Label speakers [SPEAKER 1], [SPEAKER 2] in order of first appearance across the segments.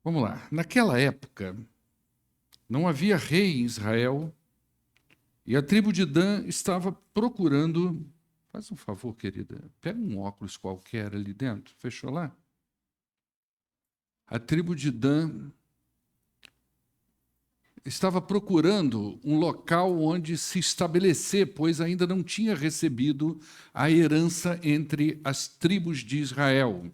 [SPEAKER 1] Vamos lá. Naquela época, não havia rei em Israel e a tribo de Dan estava procurando. Faz um favor, querida, pega um óculos qualquer ali dentro. Fechou lá? A tribo de Dan estava procurando um local onde se estabelecer, pois ainda não tinha recebido a herança entre as tribos de Israel.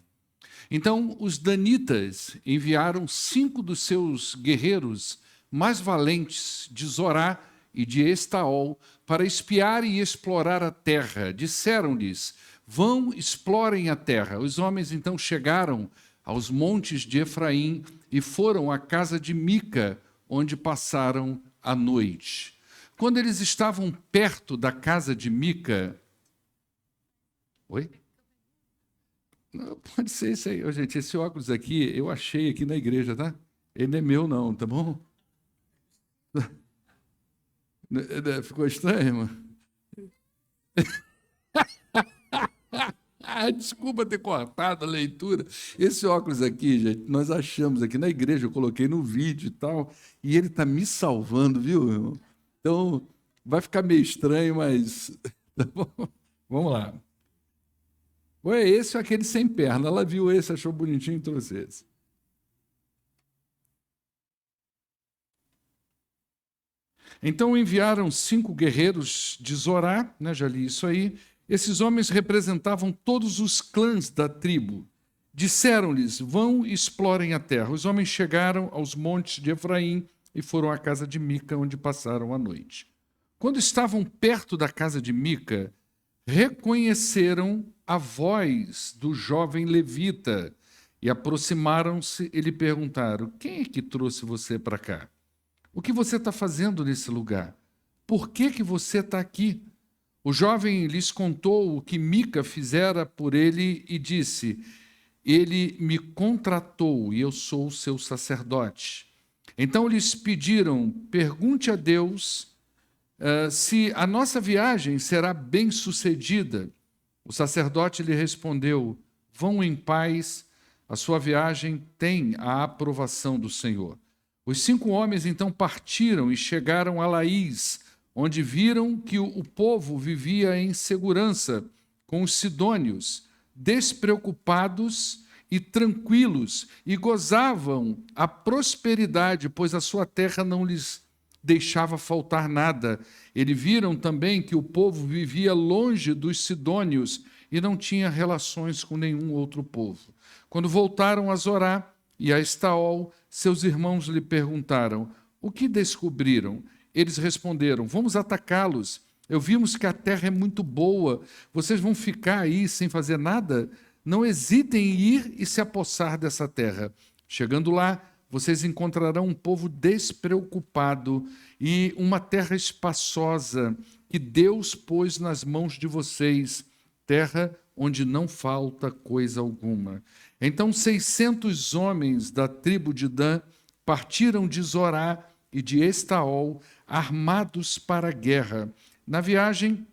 [SPEAKER 1] Então, os danitas enviaram 5 dos seus guerreiros mais valentes de Zorá e de Estaol para espiar e explorar a terra. Disseram-lhes: vão, explorem a terra. Os homens então chegaram aos montes de Efraim e foram à casa de Mica, onde passaram a noite. Quando eles estavam perto da casa de Mica... Oi? Não, pode ser isso aí. Ô, gente, esse óculos aqui, eu achei aqui na igreja, tá? Ele não é meu, não, tá bom? Ficou estranho, irmão? Desculpa ter cortado a leitura. Esse óculos aqui, gente, nós achamos aqui na igreja, eu coloquei no vídeo e tal, e ele está me salvando, viu, irmão? Então, vai ficar meio estranho, mas... Tá bom? Vamos lá. Ou é esse ou aquele sem perna. Ela viu esse, achou bonitinho e trouxe esse. Então enviaram 5 guerreiros de Zorá, né, já li isso aí. Esses homens representavam todos os clãs da tribo. Disseram-lhes: vão e explorem a terra. Os homens chegaram aos montes de Efraim e foram à casa de Mica, onde passaram a noite. Quando estavam perto da casa de Mica, reconheceram a voz do jovem levita e aproximaram-se e lhe perguntaram: quem é que trouxe você para cá? O que você está fazendo nesse lugar? Por que você está aqui? O jovem lhes contou o que Mica fizera por ele e disse: ele me contratou e eu sou seu sacerdote. Então lhes pediram: pergunte a Deus se a nossa viagem será bem-sucedida. O sacerdote lhe respondeu: vão em paz, a sua viagem tem a aprovação do Senhor. Os 5 homens então partiram e chegaram a Laís, onde viram que o povo vivia em segurança com os sidônios, despreocupados e tranquilos, e gozavam a prosperidade, pois a sua terra não lhes deixava faltar nada. Eles viram também que o povo vivia longe dos sidônios e não tinha relações com nenhum outro povo. Quando voltaram a Zorá e a Estaol, seus irmãos lhe perguntaram: o que descobriram? Eles responderam: vamos atacá-los. Vimos que a terra é muito boa. Vocês vão ficar aí sem fazer nada? Não hesitem em ir e se apossar dessa terra. Chegando lá, vocês encontrarão um povo despreocupado e uma terra espaçosa que Deus pôs nas mãos de vocês, terra onde não falta coisa alguma. Então 600 homens da tribo de Dan partiram de Zorá e de Estaol, armados para a guerra. Na viagem,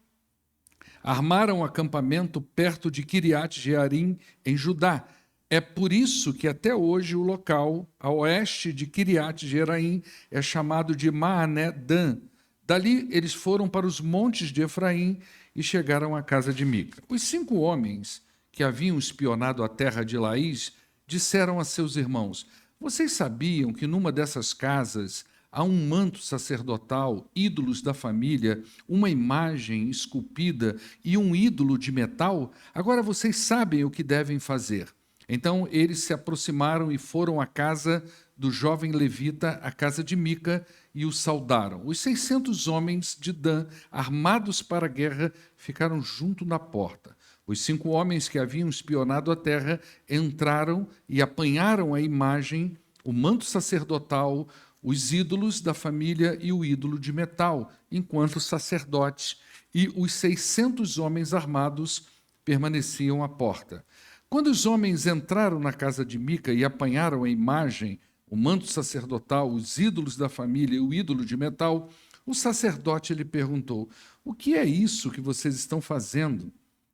[SPEAKER 1] armaram acampamento perto de Quiriat-Jearim, em Judá. É por isso que até hoje o local, a oeste de Quiriat-Jearim, é chamado de Maané Dan. Dali eles foram para os montes de Efraim e chegaram à casa de Mica. Os 5 homens que haviam espionado a terra de Laís disseram a seus irmãos: vocês sabiam que numa dessas casas há um manto sacerdotal, ídolos da família, uma imagem esculpida e um ídolo de metal? Agora vocês sabem o que devem fazer. Então eles se aproximaram e foram à casa do jovem levita, à casa de Mica, e o saudaram. Os 600 homens de Dan, armados para a guerra, ficaram junto na porta. Os 5 homens que haviam espionado a terra entraram e apanharam a imagem, o manto sacerdotal, os ídolos da família e o ídolo de metal, enquanto os sacerdotes e os 600 homens armados permaneciam à porta. Quando os homens entraram na casa de Mica e apanharam a imagem, o manto sacerdotal, os ídolos da família e o ídolo de metal, o sacerdote lhe perguntou: o que é isso que vocês estão fazendo?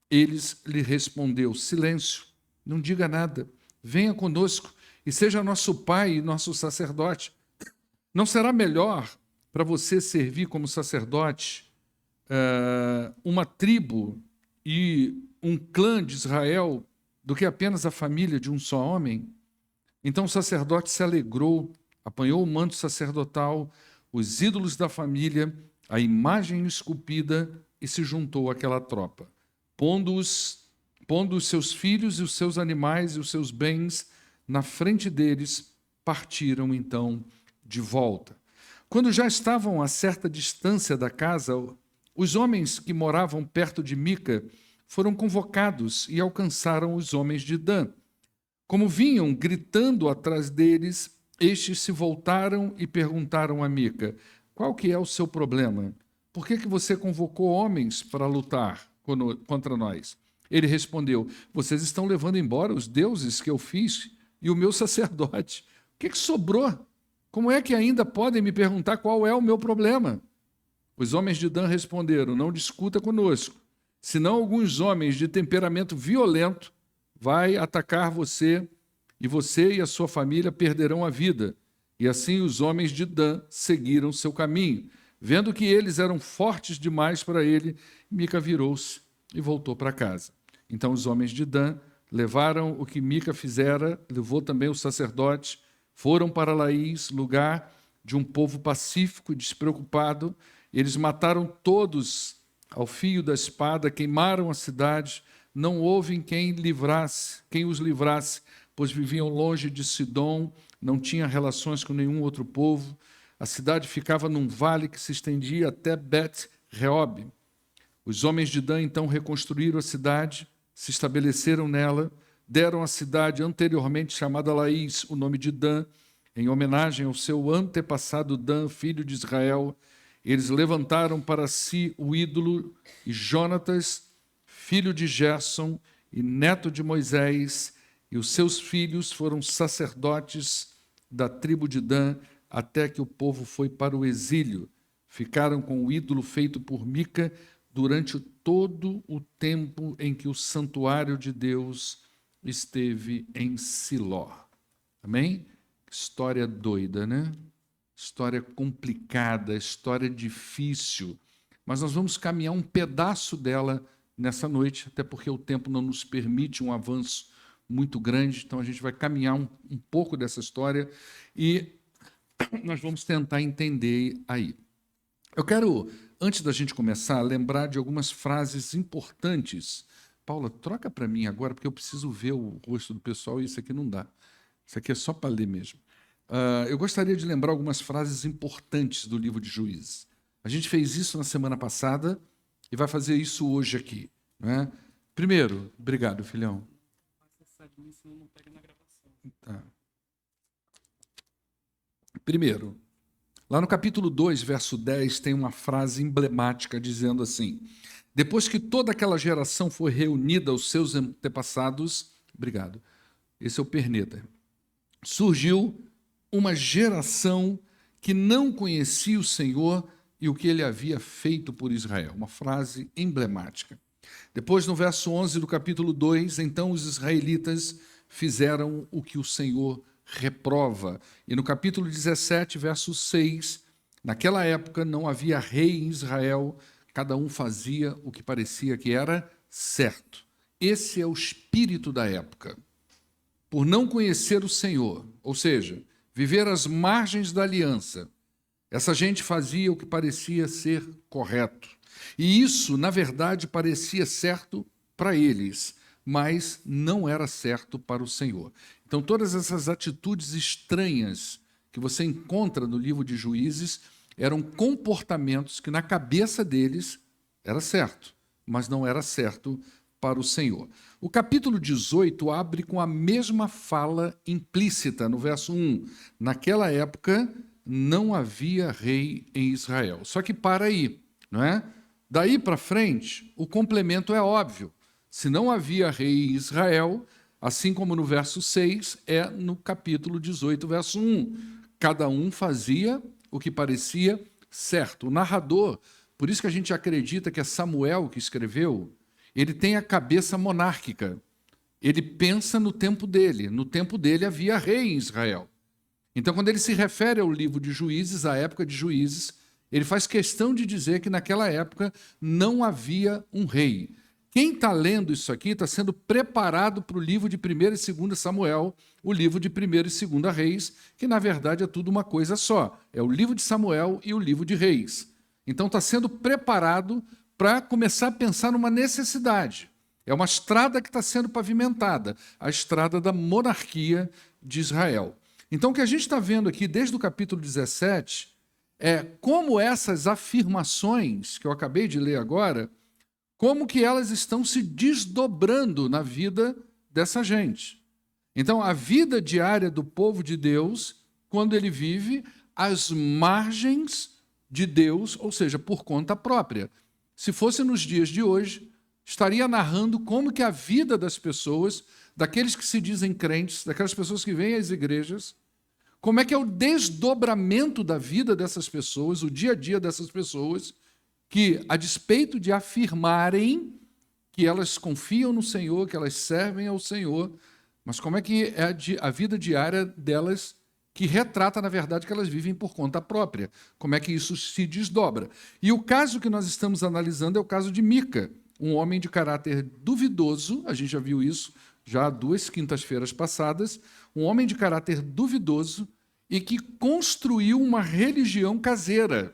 [SPEAKER 1] Eles lhe respondeu: silêncio, não diga nada, venha conosco e seja nosso pai e nosso sacerdote. Não será melhor para você servir como sacerdote uma tribo e um clã de Israel do que apenas a família de um só homem? Então o sacerdote se alegrou, apanhou o manto sacerdotal, os ídolos da família, a imagem esculpida e se juntou àquela tropa, pondo os seus filhos e os seus animais e os seus bens na frente deles, partiram então de volta. Quando já estavam a certa distância da casa, os homens que moravam perto de Mica foram convocados e alcançaram os homens de Dan. Como vinham gritando atrás deles, estes se voltaram e perguntaram a Mica: qual que é o seu problema? Por que você convocou homens para lutar contra nós? Ele respondeu: vocês estão levando embora os deuses que eu fiz e o meu sacerdote. O que sobrou? Como é que ainda podem me perguntar qual é o meu problema? Os homens de Dan responderam: não discuta conosco, senão alguns homens de temperamento violento vai atacar você e a sua família perderão a vida. E assim os homens de Dan seguiram seu caminho. Vendo que eles eram fortes demais para ele, Mica virou-se e voltou para casa. Então os homens de Dan levaram o que Mica fizera, levou também os sacerdotes, foram para Laís, lugar de um povo pacífico e despreocupado. Eles mataram todos ao fio da espada, queimaram a cidade, não houve quem os livrasse, pois viviam longe de Sidom, não tinha relações com nenhum outro povo. A cidade ficava num vale que se estendia até Bet-Reob. Os homens de Dan então reconstruíram a cidade, se estabeleceram nela, deram à cidade anteriormente chamada Laís o nome de Dan, em homenagem ao seu antepassado Dan, filho de Israel. Eles levantaram para si o ídolo, e Jonatas, filho de Gerson e neto de Moisés, e os seus filhos foram sacerdotes da tribo de Dan, até que o povo foi para o exílio. Ficaram com o ídolo feito por Mica durante todo o tempo em que o santuário de Deus esteve em Siló. Amém? História doida, né? História complicada, história difícil. Mas nós vamos caminhar um pedaço dela nessa noite, até porque o tempo não nos permite um avanço muito grande, então a gente vai caminhar um pouco dessa história e nós vamos tentar entender aí. Eu quero, antes da gente começar, lembrar de algumas frases importantes. Paula, troca para mim agora, porque eu preciso ver o rosto do pessoal e isso aqui não dá. Isso aqui é só para ler mesmo. Eu gostaria de lembrar algumas frases importantes do livro de Juízes. A gente fez isso na semana passada e vai fazer isso hoje aqui. Né? Primeiro, obrigado, filhão. Tá. Primeiro, lá no capítulo 2, verso 10, tem uma frase emblemática dizendo assim: depois que toda aquela geração foi reunida aos seus antepassados, obrigado, esse é o perneta, surgiu uma geração que não conhecia o Senhor e o que ele havia feito por Israel. Uma frase emblemática. Depois, no verso 11 do capítulo 2, então os israelitas fizeram o que o Senhor reprova. E no capítulo 17, verso 6, naquela época não havia rei em Israel, cada um fazia o que parecia que era certo. Esse é o espírito da época. Por não conhecer o Senhor, ou seja, viver às margens da aliança, essa gente fazia o que parecia ser correto. E isso, na verdade, parecia certo para eles, mas não era certo para o Senhor. Então, todas essas atitudes estranhas que você encontra no livro de Juízes eram comportamentos que, na cabeça deles, era certo, mas não era certo para o Senhor. O capítulo 18 abre com a mesma fala implícita, no verso 1. Naquela época, não havia rei em Israel. Só que para aí, não é? Daí para frente, o complemento é óbvio. Se não havia rei em Israel, assim como no verso 6, é no capítulo 18, verso 1. Cada um fazia o que parecia certo. O narrador, por isso que a gente acredita que é Samuel que escreveu, ele tem a cabeça monárquica. ele pensa no tempo dele. No tempo dele havia rei em Israel. Então, quando ele se refere ao livro de Juízes, à época de Juízes, ele faz questão de dizer que naquela época não havia um rei. Quem está lendo isso aqui está sendo preparado para o livro de 1º e 2º Samuel, o livro de 1º e 2º Reis, que na verdade é tudo uma coisa só. É o livro de Samuel e o livro de Reis. Então está sendo preparado para começar a pensar numa necessidade. É uma estrada que está sendo pavimentada, a estrada da monarquia de Israel. Então o que a gente está vendo aqui desde o capítulo 17 é como essas afirmações que eu acabei de ler agora, como que elas estão se desdobrando na vida dessa gente. Então, a vida diária do povo de Deus, quando ele vive às margens de Deus, ou seja, por conta própria. Se fosse nos dias de hoje, estaria narrando como que a vida das pessoas, daqueles que se dizem crentes, daquelas pessoas que vêm às igrejas, como é que é o desdobramento da vida dessas pessoas, o dia a dia dessas pessoas, que, a despeito de afirmarem que elas confiam no Senhor, que elas servem ao Senhor, mas como é que é a vida diária delas que retrata, na verdade, que elas vivem por conta própria? Como é que isso se desdobra? E o caso que nós estamos analisando é o caso de Mica, um homem de caráter duvidoso, a gente já viu isso já há 2 quintas-feiras passadas, um homem de caráter duvidoso e que construiu uma religião caseira.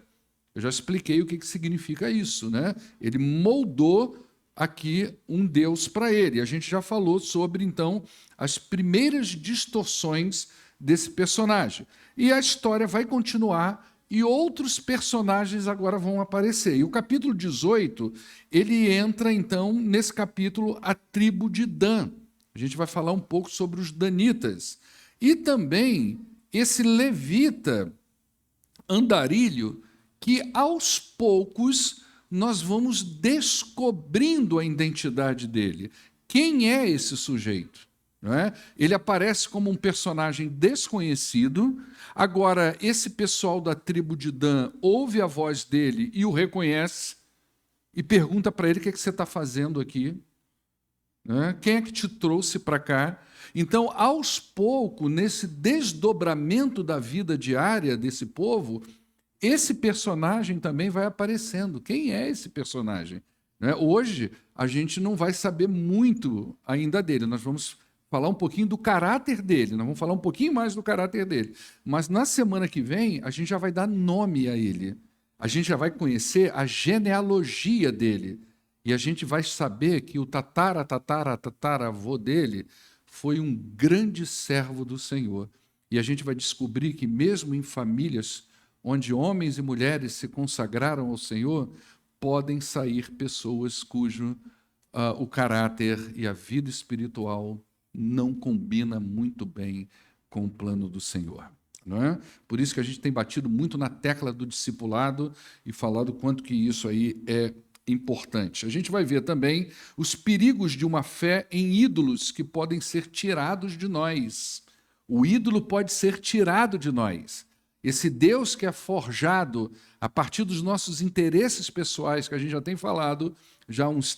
[SPEAKER 1] Eu já expliquei o que significa isso, né? Ele moldou aqui um Deus para ele. A gente já falou sobre, então, as primeiras distorções desse personagem. E a história vai continuar e outros personagens agora vão aparecer. E o capítulo 18, ele entra, então, nesse capítulo, a tribo de Dan. A gente vai falar um pouco sobre os danitas. E também esse levita andarilho, que aos poucos nós vamos descobrindo a identidade dele. Quem é esse sujeito? Não é? Ele aparece como um personagem desconhecido. Agora, esse pessoal da tribo de Dan ouve a voz dele e o reconhece e pergunta para ele: o que você está fazendo aqui? Né? Quem é que te trouxe para cá? Então, aos poucos, nesse desdobramento da vida diária desse povo, esse personagem também vai aparecendo. Quem é esse personagem? Né? Hoje, a gente não vai saber muito ainda dele. Nós vamos falar um pouquinho do caráter dele, nós vamos falar um pouquinho mais do caráter dele. Mas na semana que vem, a gente já vai dar nome a ele. A gente já vai conhecer a genealogia dele. E a gente vai saber que o tataravô dele foi um grande servo do Senhor. E a gente vai descobrir que mesmo em famílias onde homens e mulheres se consagraram ao Senhor, podem sair pessoas cujo o caráter e a vida espiritual não combina muito bem com o plano do Senhor. Não é? Por isso que a gente tem batido muito na tecla do discipulado e falado quanto que isso aí é importante. A gente vai ver também os perigos de uma fé em ídolos que podem ser tirados de nós. O ídolo pode ser tirado de nós. Esse Deus que é forjado a partir dos nossos interesses pessoais, que a gente já tem falado, já umas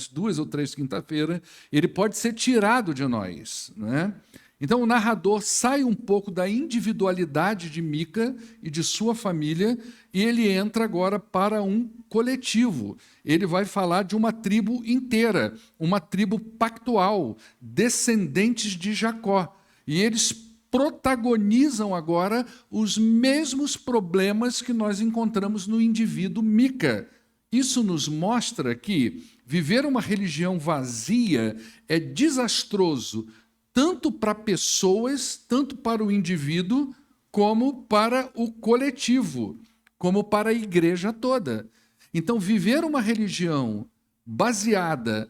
[SPEAKER 1] 2 ou 3 quinta-feiras, ele pode ser tirado de nós. Né? Então, o narrador sai um pouco da individualidade de Mica e de sua família e ele entra agora para um coletivo. Ele vai falar de uma tribo inteira, uma tribo pactual, descendentes de Jacó. E eles protagonizam agora os mesmos problemas que nós encontramos no indivíduo Mica. Isso nos mostra que viver uma religião vazia é desastroso, tanto para pessoas, tanto para o indivíduo, como para o coletivo, como para a igreja toda. Então, viver uma religião baseada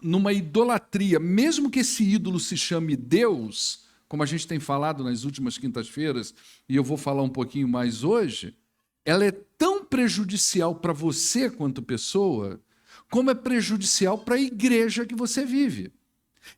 [SPEAKER 1] numa idolatria, mesmo que esse ídolo se chame Deus, como a gente tem falado nas últimas quintas-feiras, e eu vou falar um pouquinho mais hoje, ela é tão prejudicial para você quanto pessoa, como é prejudicial para a igreja que você vive.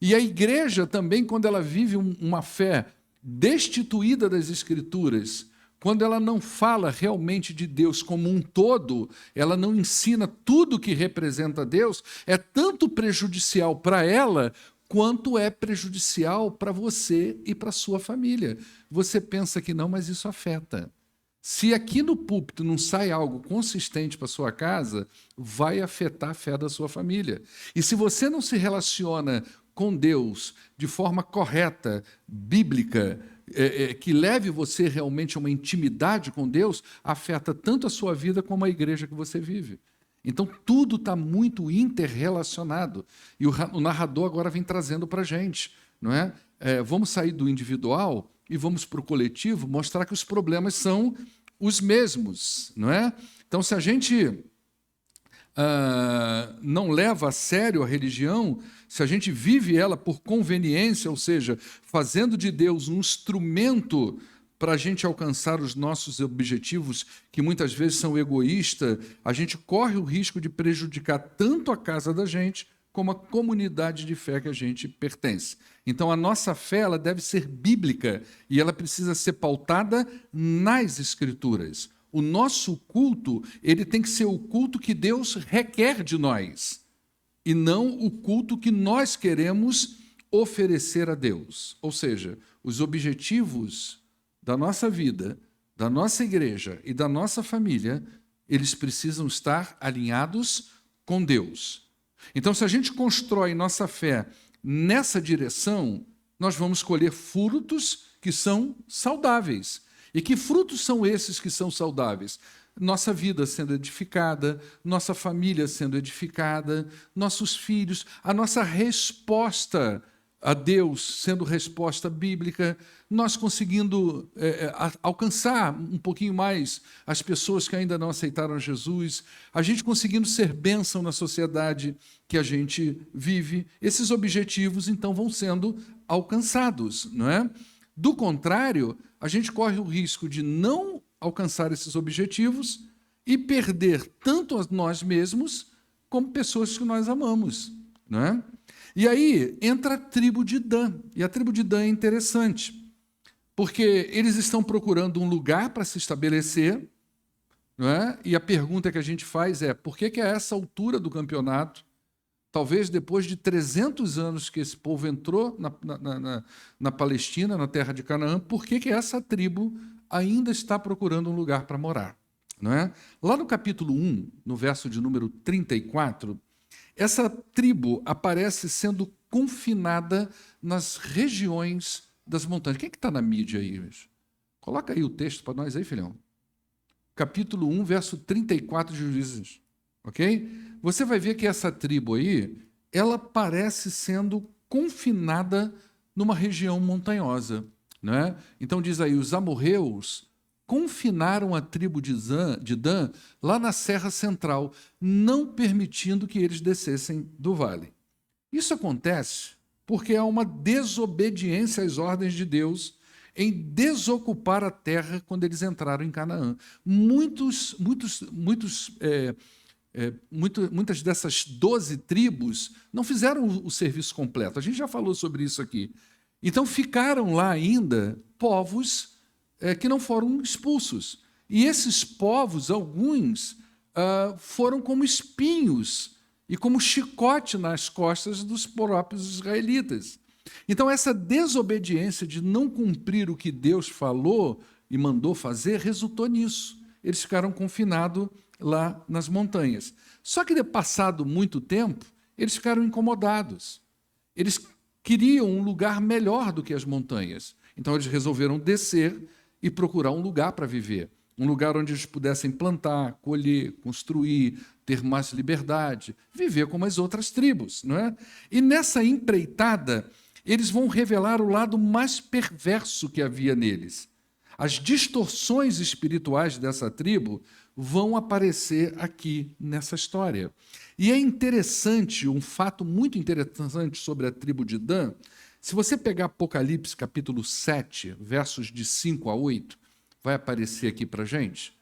[SPEAKER 1] E a igreja também, quando ela vive uma fé destituída das Escrituras, quando ela não fala realmente de Deus como um todo, ela não ensina tudo que representa Deus, é tanto prejudicial para ela, quanto é prejudicial para você e para sua família. Você pensa que não, mas isso afeta. Se aqui no púlpito não sai algo consistente para sua casa, vai afetar a fé da sua família. E se você não se relaciona com Deus de forma correta, bíblica, que leve você realmente a uma intimidade com Deus, afeta tanto a sua vida como a igreja que você vive. Então, tudo está muito interrelacionado. E o narrador agora vem trazendo para a gente. Não é? Vamos sair do individual e vamos para o coletivo, mostrar que os problemas são os mesmos. Não é? Então, se a gente não leva a sério a religião, se a gente vive ela por conveniência, ou seja, fazendo de Deus um instrumento para a gente alcançar os nossos objetivos, que muitas vezes são egoístas, a gente corre o risco de prejudicar tanto a casa da gente como a comunidade de fé que a gente pertence. Então, a nossa fé ela deve ser bíblica e ela precisa ser pautada nas Escrituras. O nosso culto ele tem que ser o culto que Deus requer de nós e não o culto que nós queremos oferecer a Deus. Ou seja, os objetivos da nossa vida, da nossa igreja e da nossa família, eles precisam estar alinhados com Deus. Então, se a gente constrói nossa fé nessa direção, nós vamos colher frutos que são saudáveis. E que frutos são esses que são saudáveis? Nossa vida sendo edificada, nossa família sendo edificada, nossos filhos, a nossa resposta a Deus sendo resposta bíblica, nós conseguindo alcançar um pouquinho mais as pessoas que ainda não aceitaram Jesus, a gente conseguindo ser bênção na sociedade que a gente vive, esses objetivos, então, vão sendo alcançados, não é? Do contrário, a gente corre o risco de não alcançar esses objetivos e perder tanto a nós mesmos como pessoas que nós amamos, não é? E aí entra a tribo de Dan. E a tribo de Dan é interessante, porque eles estão procurando um lugar para se estabelecer, não é? E a pergunta que a gente faz é, por que a essa altura do campeonato, talvez depois de 300 anos que esse povo entrou na Palestina, na terra de Canaã, por que essa tribo ainda está procurando um lugar para morar? Não é? Lá no capítulo 1, no verso de número 34, essa tribo aparece sendo confinada nas regiões das montanhas. Quem é que está na mídia aí? Coloca aí o texto para nós aí, filhão. Capítulo 1, verso 34 de Juízes. Ok? Você vai ver que essa tribo aí, ela parece sendo confinada numa região montanhosa. Né? Então diz aí, os amorreus confinaram a tribo de Dan lá na Serra Central, não permitindo que eles descessem do vale. Isso acontece porque há uma desobediência às ordens de Deus em desocupar a terra quando eles entraram em Canaã. Muitas dessas 12 tribos não fizeram o serviço completo. A gente já falou sobre isso aqui. Então ficaram lá ainda povos que não foram expulsos. E esses povos, alguns, foram como espinhos e como chicote nas costas dos próprios israelitas. Então, essa desobediência de não cumprir o que Deus falou e mandou fazer resultou nisso. Eles ficaram confinados lá nas montanhas. Só que, passado muito tempo, eles ficaram incomodados. Eles queriam um lugar melhor do que as montanhas. Então, eles resolveram descer e procurar um lugar para viver. Um lugar onde eles pudessem plantar, colher, construir, ter mais liberdade, viver como as outras tribos. Não é? E nessa empreitada, eles vão revelar o lado mais perverso que havia neles. As distorções espirituais dessa tribo vão aparecer aqui nessa história. E é interessante, um fato muito interessante sobre a tribo de Dan, se você pegar Apocalipse capítulo 7, versos de 5 a 8, vai aparecer aqui para a gente,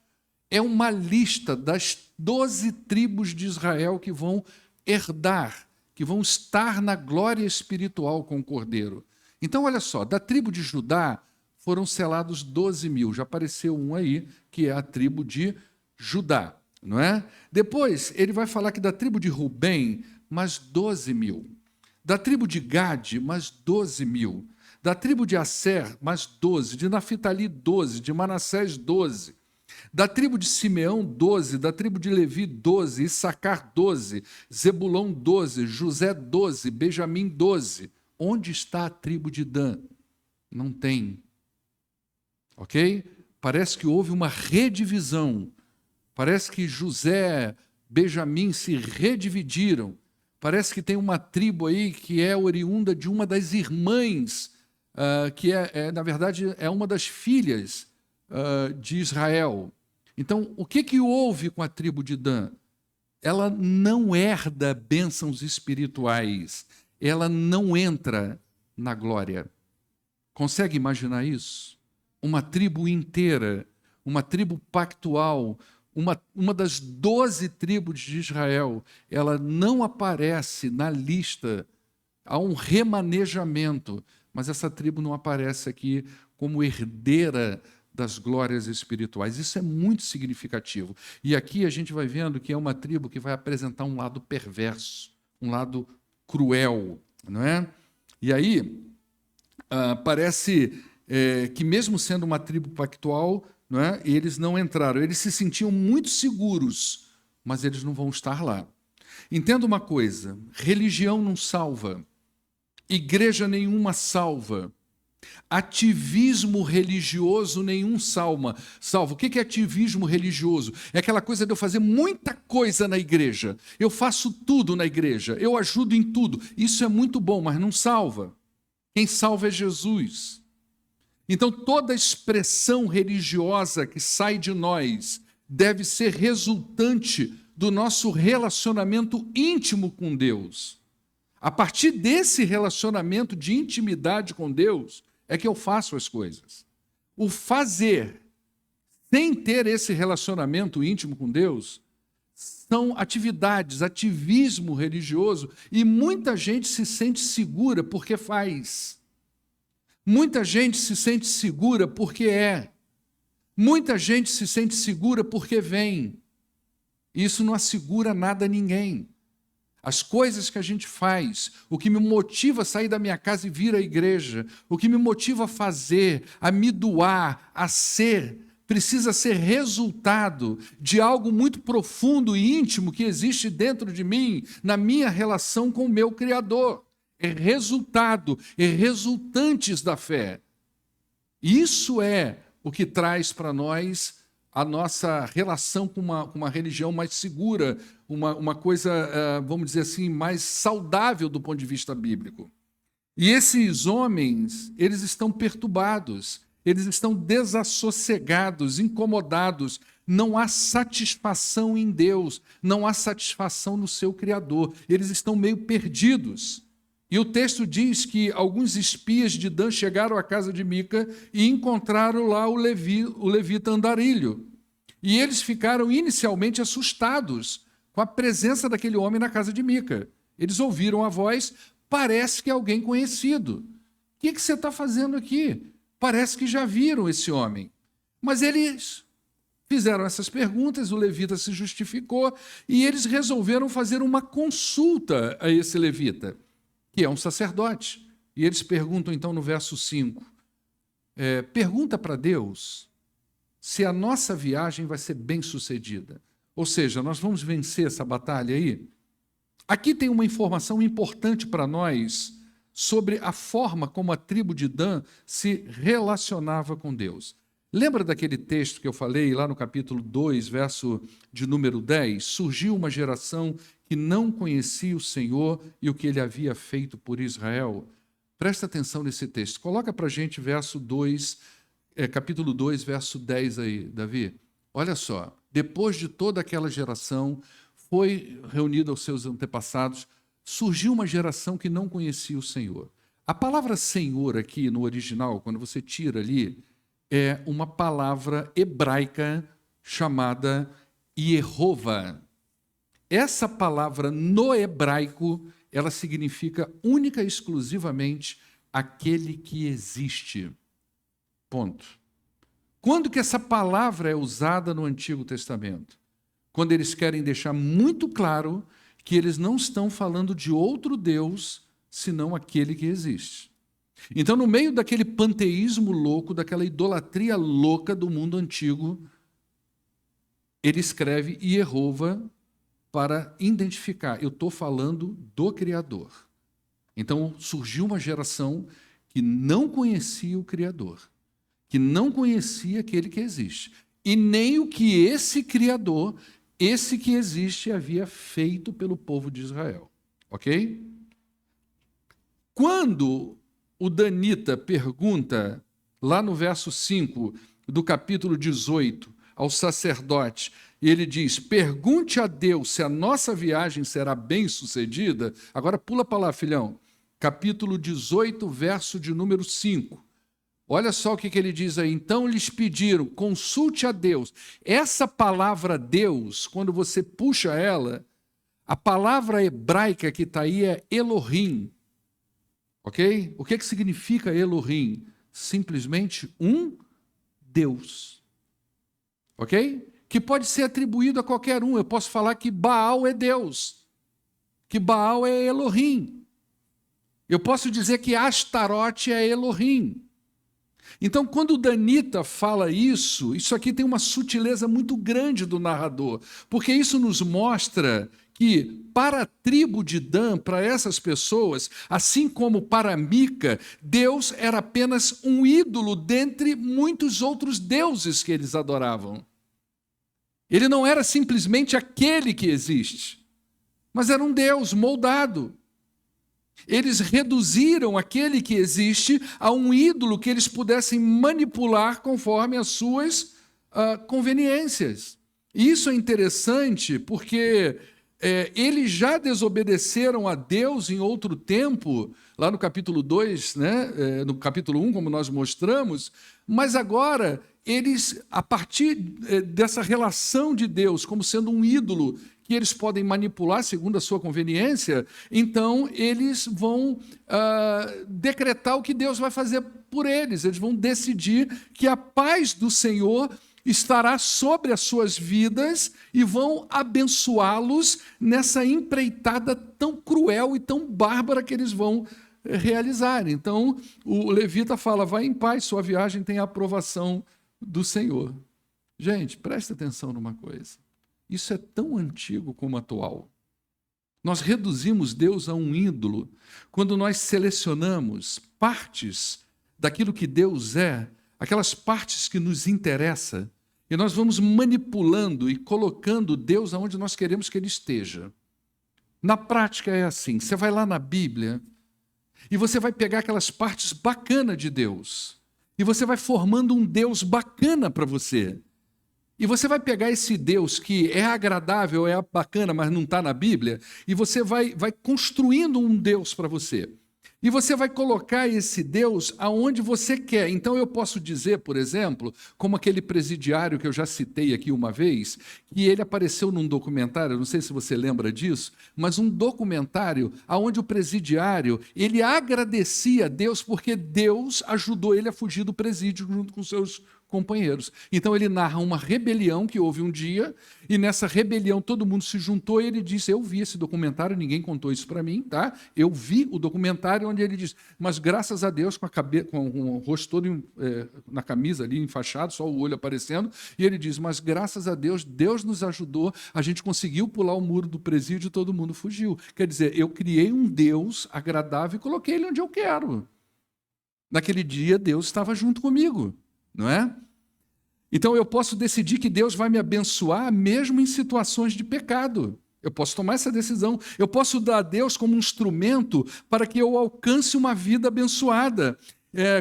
[SPEAKER 1] é uma lista das 12 tribos de Israel que vão herdar, que vão estar na glória espiritual com o Cordeiro. Então, olha só, da tribo de Judá foram selados 12.000. Já apareceu um aí, que é a tribo de Judá, não é? Depois, ele vai falar que da tribo de Rubem, mais 12.000. Da tribo de Gade, mais 12.000. Da tribo de Asser, mais 12. De Naphtali, 12. De Manassés, 12. Da tribo de Simeão, 12. Da tribo de Levi, 12. Issacar, 12. Zebulão, 12. José, 12. Benjamim, 12. Onde está a tribo de Dan? Não tem. Ok? Parece que houve uma redivisão. Parece que José, Benjamim se redividiram. Parece que tem uma tribo aí que é oriunda de uma das irmãs, que na verdade, é uma das filhas de Israel. Então, o que houve com a tribo de Dan? Ela não herda bênçãos espirituais. Ela não entra na glória. Consegue imaginar isso? Uma tribo inteira, uma tribo pactual, uma das 12 tribos de Israel, ela não aparece na lista, há um remanejamento, mas essa tribo não aparece aqui como herdeira das glórias espirituais. Isso é muito significativo. E aqui a gente vai vendo que é uma tribo que vai apresentar um lado perverso, um lado cruel, não é? E aí, parece que mesmo sendo uma tribo pactual, não é? Eles não entraram. Eles se sentiam muito seguros, mas eles não vão estar lá. Entenda uma coisa, religião não salva, igreja nenhuma salva, ativismo religioso nenhum salva. O que é ativismo religioso? É aquela coisa de eu fazer muita coisa na igreja, eu faço tudo na igreja, eu ajudo em tudo. Isso é muito bom, mas não salva. Quem salva é Jesus. Então, toda expressão religiosa que sai de nós deve ser resultante do nosso relacionamento íntimo com Deus. A partir desse relacionamento de intimidade com Deus é que eu faço as coisas. O fazer, sem ter esse relacionamento íntimo com Deus, são atividades, ativismo religioso, e muita gente se sente segura porque faz. Muita gente se sente segura porque é. Muita gente se sente segura porque vem. Isso não assegura nada a ninguém. As coisas que a gente faz, o que me motiva a sair da minha casa e vir à igreja, o que me motiva a fazer, a me doar, a ser, precisa ser resultado de algo muito profundo e íntimo que existe dentro de mim, na minha relação com o meu Criador. É resultado, é resultantes da fé. Isso é o que traz para nós a nossa relação com uma religião mais segura, uma coisa, vamos dizer assim, mais saudável do ponto de vista bíblico. E esses homens, eles estão perturbados, eles estão desassossegados, incomodados, não há satisfação em Deus, não há satisfação no seu Criador, eles estão meio perdidos. E o texto diz que alguns espias de Dan chegaram à casa de Mica e encontraram lá o levita andarilho. E eles ficaram inicialmente assustados com a presença daquele homem na casa de Mica. Eles ouviram a voz, parece que é alguém conhecido. O que você está fazendo aqui? Parece que já viram esse homem. Mas eles fizeram essas perguntas, o levita se justificou e eles resolveram fazer uma consulta a esse levita, que é um sacerdote. E eles perguntam, então, no verso 5, pergunta para Deus se a nossa viagem vai ser bem-sucedida. Ou seja, nós vamos vencer essa batalha aí? Aqui tem uma informação importante para nós sobre a forma como a tribo de Dan se relacionava com Deus. Lembra daquele texto que eu falei lá no capítulo 2, verso de número 10? Surgiu uma geração que não conhecia o Senhor e o que ele havia feito por Israel. Presta atenção nesse texto. Coloca para a gente capítulo 2, verso 10 aí, Davi. Olha só, depois de toda aquela geração, foi reunida aos seus antepassados, surgiu uma geração que não conhecia o Senhor. A palavra Senhor aqui no original, quando você tira ali, é uma palavra hebraica chamada Yehová. Essa palavra no hebraico, ela significa única e exclusivamente aquele que existe. Ponto. Quando que essa palavra é usada no Antigo Testamento? Quando eles querem deixar muito claro que eles não estão falando de outro Deus, senão aquele que existe. Então, no meio daquele panteísmo louco, daquela idolatria louca do mundo antigo, ele escreve Jeová para identificar, eu estou falando do Criador. Então, surgiu uma geração que não conhecia o Criador, que não conhecia aquele que existe, e nem o que esse Criador, esse que existe, havia feito pelo povo de Israel. Ok? Quando o danita pergunta, lá no verso 5 do capítulo 18, ao sacerdote, e ele diz, pergunte a Deus se a nossa viagem será bem-sucedida. Agora pula para lá, filhão. Capítulo 18, verso de número 5. Olha só o que ele diz aí. Então lhes pediram, consulte a Deus. Essa palavra Deus, quando você puxa ela, a palavra hebraica que está aí é Elohim. Ok? O que significa Elohim? Simplesmente um Deus. Ok? Que pode ser atribuído a qualquer um. Eu posso falar que Baal é Deus, que Baal é Elohim. Eu posso dizer que Astarote é Elohim. Então, quando o danita fala isso aqui tem uma sutileza muito grande do narrador, porque isso nos mostra que para a tribo de Dan, para essas pessoas, assim como para Mica, Deus era apenas um ídolo dentre muitos outros deuses que eles adoravam. Ele não era simplesmente aquele que existe, mas era um Deus moldado. Eles reduziram aquele que existe a um ídolo que eles pudessem manipular conforme as suas conveniências. E isso é interessante porque eles já desobedeceram a Deus em outro tempo, lá no capítulo 2, né? No capítulo 1, como nós mostramos, mas agora eles, a partir dessa relação de Deus como sendo um ídolo que eles podem manipular segundo a sua conveniência, então eles vão decretar o que Deus vai fazer por eles. Eles vão decidir que a paz do Senhor estará sobre as suas vidas e vão abençoá-los nessa empreitada tão cruel e tão bárbara que eles vão realizar. Então, o levita fala, vai em paz, sua viagem tem a aprovação do Senhor. Gente, presta atenção numa coisa. Isso é tão antigo como atual. Nós reduzimos Deus a um ídolo quando nós selecionamos partes daquilo que Deus é, aquelas partes que nos interessam, e nós vamos manipulando e colocando Deus aonde nós queremos que Ele esteja. Na prática é assim, você vai lá na Bíblia e você vai pegar aquelas partes bacanas de Deus, e você vai formando um Deus bacana para você. E você vai pegar esse Deus que é agradável, é bacana, mas não está na Bíblia, e você vai construindo um Deus para você. E você vai colocar esse Deus aonde você quer. Então eu posso dizer, por exemplo, como aquele presidiário que eu já citei aqui uma vez, que ele apareceu num documentário, não sei se você lembra disso, mas um documentário onde o presidiário, ele agradecia a Deus porque Deus ajudou ele a fugir do presídio junto com seus companheiros. Então ele narra uma rebelião que houve um dia, e nessa rebelião todo mundo se juntou e ele disse, eu vi esse documentário, ninguém contou isso para mim, tá? Eu vi o documentário onde ele diz, mas graças a Deus, com o rosto todo na camisa ali, enfaixado, só o olho aparecendo, e ele diz, mas graças a Deus, Deus nos ajudou, a gente conseguiu pular o muro do presídio e todo mundo fugiu. Quer dizer, eu criei um Deus agradável e coloquei ele onde eu quero. Naquele dia, Deus estava junto comigo. Não é? Então eu posso decidir que Deus vai me abençoar mesmo em situações de pecado. Eu posso tomar essa decisão. Eu posso dar a Deus como um instrumento para que eu alcance uma vida abençoada,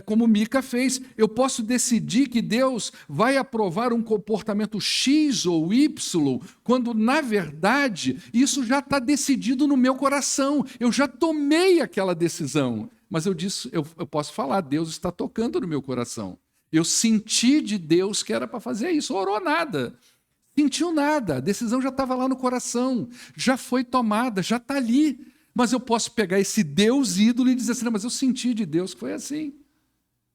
[SPEAKER 1] como Mica fez. Eu posso decidir que Deus vai aprovar um comportamento X ou Y, quando, na verdade, isso já está decidido no meu coração. Eu já tomei aquela decisão. Mas eu posso falar, Deus está tocando no meu coração. Eu senti de Deus que era para fazer isso, orou nada, sentiu nada, a decisão já estava lá no coração, já foi tomada, já está ali. Mas eu posso pegar esse Deus ídolo e dizer assim, não, mas eu senti de Deus que foi assim.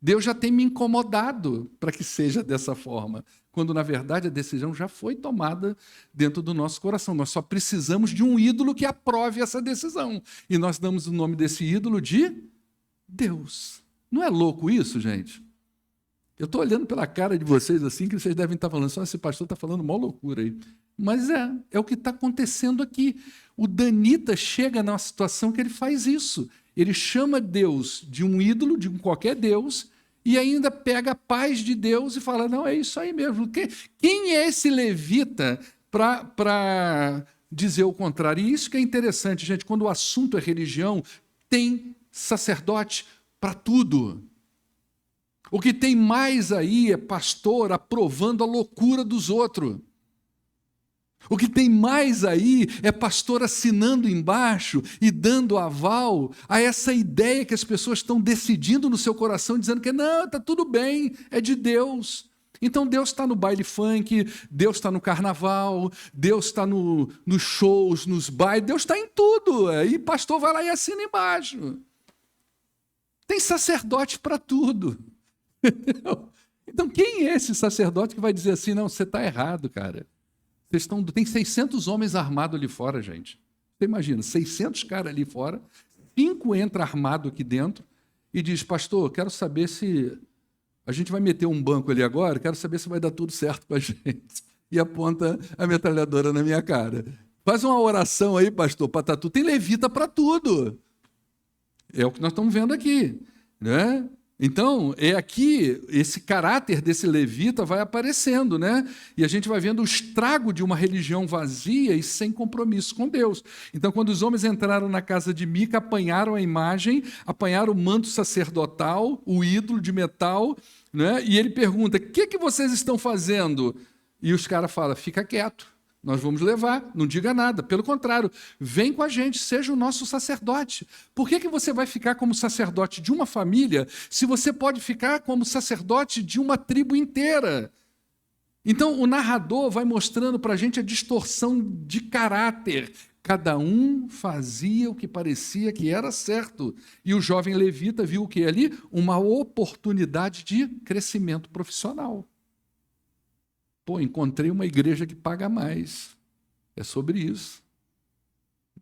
[SPEAKER 1] Deus já tem me incomodado para que seja dessa forma, quando, na verdade, a decisão já foi tomada dentro do nosso coração. Nós só precisamos de um ídolo que aprove essa decisão. E nós damos o nome desse ídolo de Deus. Não é louco isso, gente? Eu estou olhando pela cara de vocês assim, que vocês devem estar falando, só esse pastor está falando mó loucura aí. Mas é o que está acontecendo aqui. O danita chega numa situação que ele faz isso. Ele chama Deus de um ídolo, de um qualquer Deus, e ainda pega a paz de Deus e fala, não, é isso aí mesmo. Quem é esse levita para dizer o contrário? E isso que é interessante, gente, quando o assunto é religião, tem sacerdote para tudo. O que tem mais aí é pastor aprovando a loucura dos outros. O que tem mais aí é pastor assinando embaixo e dando aval a essa ideia que as pessoas estão decidindo no seu coração, dizendo que não, está tudo bem, é de Deus. Então Deus está no baile funk, Deus está no carnaval, Deus está nos shows, nos bailes, Deus está em tudo. E pastor vai lá e assina embaixo. Tem sacerdote para tudo. Então quem é esse sacerdote que vai dizer assim, não, você está errado, cara? Tem 600 homens armados ali fora, gente. Você imagina, 600 caras ali fora, 5 entra armado aqui dentro e diz, pastor, quero saber se a gente vai meter um banco ali agora, quero saber se vai dar tudo certo com a gente. E aponta a metralhadora na minha cara. Faz uma oração aí, pastor, para tá tudo. Tem levita para tudo. É o que nós estamos vendo aqui, né? Então, é aqui, esse caráter desse levita vai aparecendo, né? E a gente vai vendo o estrago de uma religião vazia e sem compromisso com Deus. Então, quando os homens entraram na casa de Mica, apanharam a imagem, apanharam o manto sacerdotal, o ídolo de metal, né? E ele pergunta, o que vocês estão fazendo? E os caras falam, fica quieto. Nós vamos levar, não diga nada. Pelo contrário, vem com a gente, seja o nosso sacerdote. Por que você vai ficar como sacerdote de uma família se você pode ficar como sacerdote de uma tribo inteira? Então, o narrador vai mostrando para a gente a distorção de caráter. Cada um fazia o que parecia que era certo. E o jovem levita viu o que ali? Uma oportunidade de crescimento profissional. Pô, encontrei uma igreja que paga mais. É sobre isso.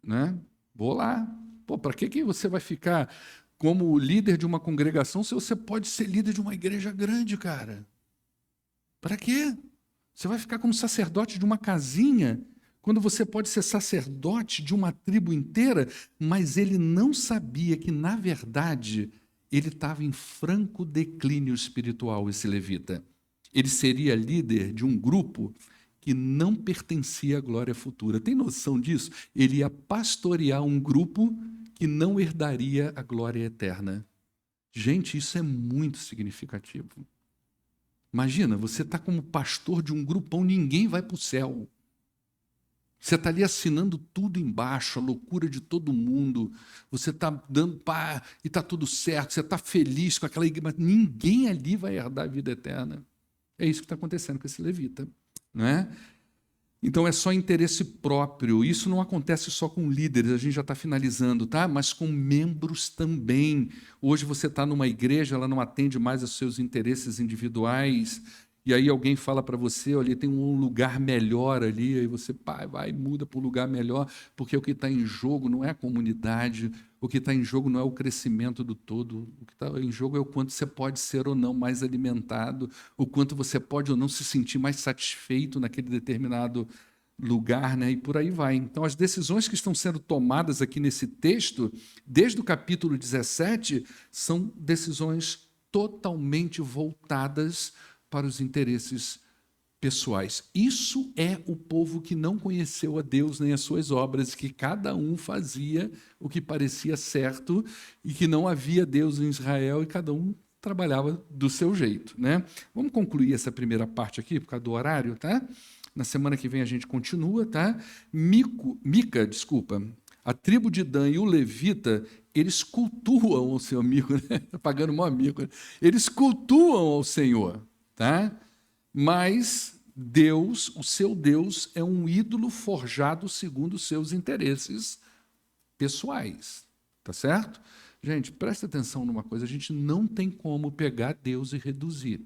[SPEAKER 1] Né? Vou lá. Pô, para que você vai ficar como líder de uma congregação se você pode ser líder de uma igreja grande, cara? Para quê? Você vai ficar como sacerdote de uma casinha, quando você pode ser sacerdote de uma tribo inteira? Mas ele não sabia que, na verdade, ele estava em franco declínio espiritual, esse levita. Ele seria líder de um grupo que não pertencia à glória futura. Tem noção disso? Ele ia pastorear um grupo que não herdaria a glória eterna. Gente, isso é muito significativo. Imagina, você está como pastor de um grupão, ninguém vai para o céu. Você está ali assinando tudo embaixo, a loucura de todo mundo. Você está dando pá e está tudo certo, você está feliz com aquela igreja, mas ninguém ali vai herdar a vida eterna. É isso que está acontecendo com esse levita, não é? Então é só interesse próprio. Isso não acontece só com líderes, a gente já está finalizando, tá? Mas com membros também. Hoje você está numa igreja, ela não atende mais aos seus interesses individuais, e aí alguém fala para você, olha, tem um lugar melhor ali, aí você vai e muda para um lugar melhor, porque o que está em jogo não é a comunidade, o que está em jogo não é o crescimento do todo, o que está em jogo é o quanto você pode ser ou não mais alimentado, o quanto você pode ou não se sentir mais satisfeito naquele determinado lugar, né? E por aí vai. Então, as decisões que estão sendo tomadas aqui nesse texto, desde o capítulo 17, são decisões totalmente voltadas para os interesses pessoais. Isso é o povo que não conheceu a Deus nem as suas obras, que cada um fazia o que parecia certo e que não havia Deus em Israel e cada um trabalhava do seu jeito, né? Vamos concluir essa primeira parte aqui por causa do horário, tá? Na semana que vem a gente continua, tá? Mica, a tribo de Dan e o levita, eles cultuam o seu amigo, né? Pagando mó amigo. Né? Eles cultuam ao Senhor. Tá? Mas Deus, o seu Deus, é um ídolo forjado segundo os seus interesses pessoais, tá certo? Gente, presta atenção numa coisa, a gente não tem como pegar Deus e reduzir.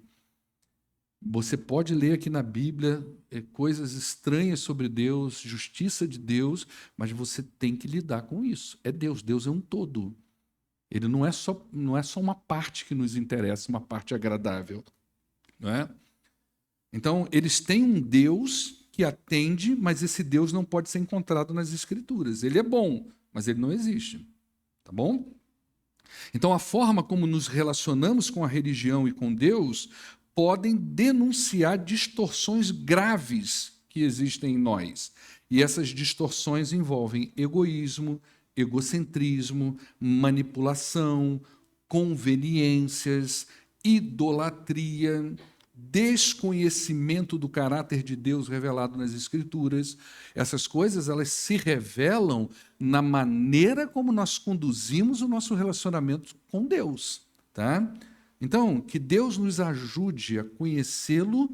[SPEAKER 1] Você pode ler aqui na Bíblia coisas estranhas sobre Deus, justiça de Deus, mas você tem que lidar com isso. É Deus, Deus é um todo. Ele não é só uma parte que nos interessa, uma parte agradável, não é? Então, eles têm um Deus que atende, mas esse Deus não pode ser encontrado nas Escrituras. Ele é bom, mas ele não existe. Tá bom? Então, a forma como nos relacionamos com a religião e com Deus podem denunciar distorções graves que existem em nós. E essas distorções envolvem egoísmo, egocentrismo, manipulação, conveniências, idolatria, desconhecimento do caráter de Deus revelado nas Escrituras. Essas coisas, elas se revelam na maneira como nós conduzimos o nosso relacionamento com Deus, tá? Então, que Deus nos ajude a conhecê-lo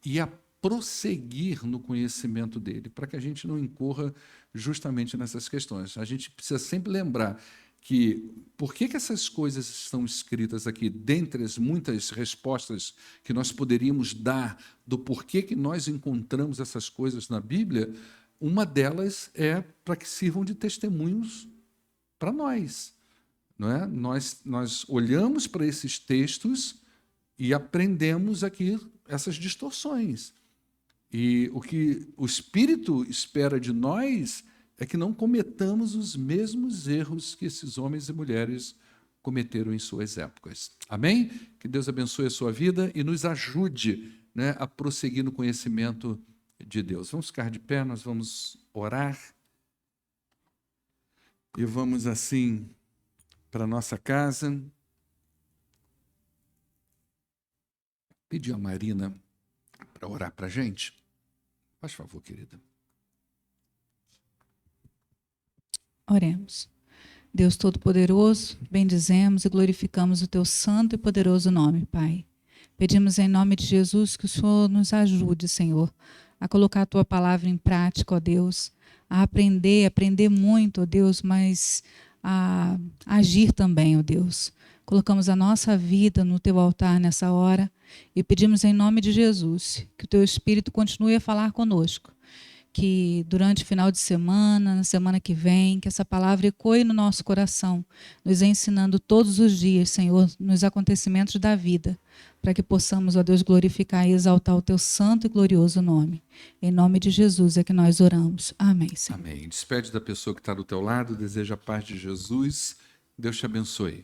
[SPEAKER 1] e a prosseguir no conhecimento dele, para que a gente não incorra justamente nessas questões. A gente precisa sempre lembrar que por que essas coisas estão escritas aqui, dentre as muitas respostas que nós poderíamos dar do porquê que nós encontramos essas coisas na Bíblia, uma delas é para que sirvam de testemunhos para nós. Não é? Nós olhamos para esses textos e aprendemos aqui essas distorções. E o que o Espírito espera de nós é que não cometamos os mesmos erros que esses homens e mulheres cometeram em suas épocas. Amém? Que Deus abençoe a sua vida e nos ajude, né, a prosseguir no conhecimento de Deus. Vamos ficar de pé, nós vamos orar e vamos assim para a nossa casa. Pedir a Marina para orar para a gente. Faz favor, querida.
[SPEAKER 2] Oremos. Deus Todo-Poderoso, bendizemos e glorificamos o Teu santo e poderoso nome, Pai. Pedimos em nome de Jesus que o Senhor nos ajude, Senhor, a colocar a Tua palavra em prática, ó Deus, a aprender muito, ó Deus, mas a agir também, ó Deus. Colocamos a nossa vida no Teu altar nessa hora e pedimos em nome de Jesus que o Teu Espírito continue a falar conosco, que durante o final de semana, na semana que vem, que essa palavra ecoe no nosso coração, nos ensinando todos os dias, Senhor, nos acontecimentos da vida, para que possamos, ó Deus, glorificar e exaltar o Teu santo e glorioso nome. Em nome de Jesus é que nós oramos. Amém, Senhor.
[SPEAKER 1] Amém. Despede da pessoa que está do teu lado, deseja a paz de Jesus. Deus te abençoe.